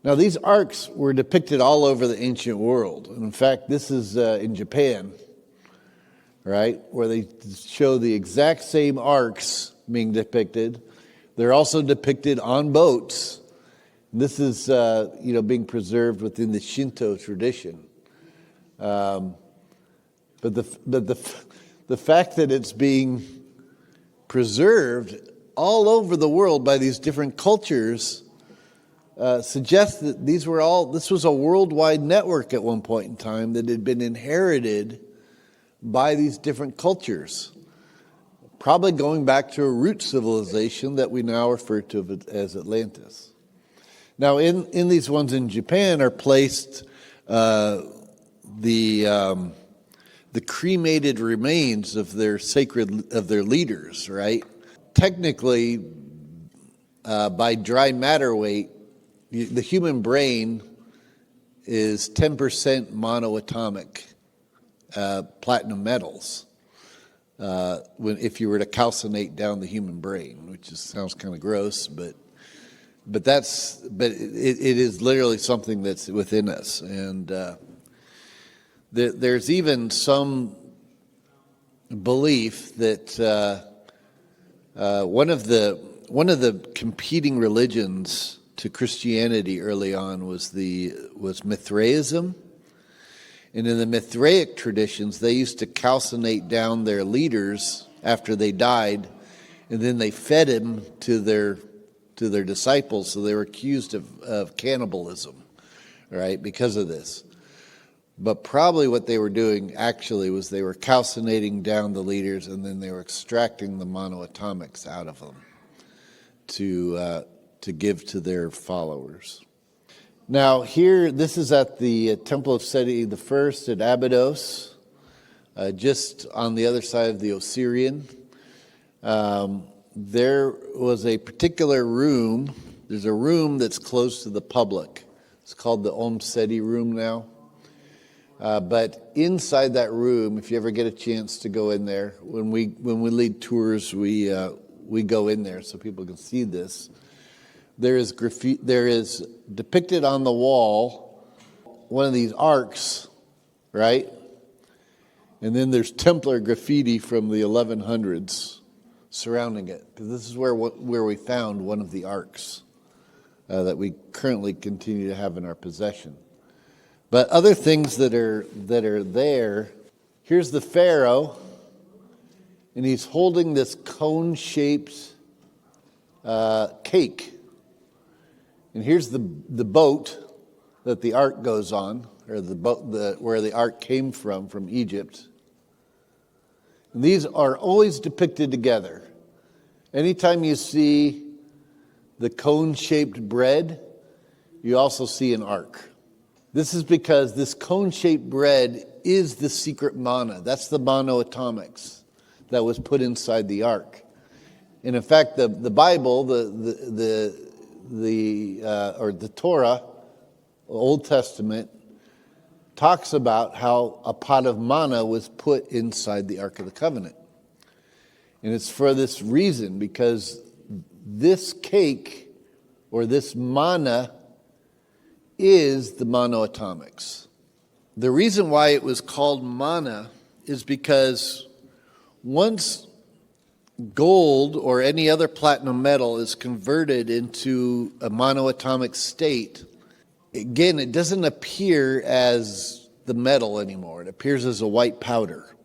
Now, these arcs were depicted all over the ancient world. And in fact, this is in Japan, right, where they show the exact same arcs being depicted. They're also depicted on boats. This is, being preserved within the Shinto tradition. But the fact that it's being preserved all over the world by these different cultures suggests that this was a worldwide network at one point in time that had been inherited by these different cultures, probably going back to a root civilization that we now refer to as Atlantis. Now, in these ones in Japan are placed the cremated remains of their leaders, right? Technically, by dry matter weight, the human brain is 10% monoatomic platinum metals. If you were to calcinate down the human brain, which sounds kind of gross, but it is literally something that's within us. And there's even some belief that one of the competing religions to Christianity early on was Mithraism. And in the Mithraic traditions, they used to calcinate down their leaders after they died, and then they fed them to their disciples. So they were accused of cannibalism, right, because of this. But probably what they were doing actually was they were calcinating down the leaders, and then they were extracting the monoatomics out of them to give to their followers. Now here, this is at the Temple of Seti I at Abydos, just on the other side of the Osirian. There was a particular room. There's a room that's closed to the public. It's called the Om Seti room now. But inside that room, if you ever get a chance to go in there, when we lead tours, we go in there so people can see this. There is depicted on the wall one of these arcs, right? And then there's Templar graffiti from the 1100s surrounding it, because this is where we found one of the arcs that we currently continue to have in our possession. But other things that are there, here's the pharaoh, and he's holding this cone-shaped cake. And here's the boat that the ark goes on, or the boat where the ark came from Egypt. And these are always depicted together. Anytime you see the cone-shaped bread, you also see an ark. This is because this cone-shaped bread is the secret manna. That's the monoatomics that was put inside the ark. And in fact, the Bible, the Torah, Old Testament, talks about how a pot of manna was put inside the Ark of the Covenant. And it's for this reason, because this cake, or this manna, is the monoatomics. The reason why it was called manna is because once gold or any other platinum metal is converted into a monoatomic state, again, it doesn't appear as the metal anymore. It appears as a white powder.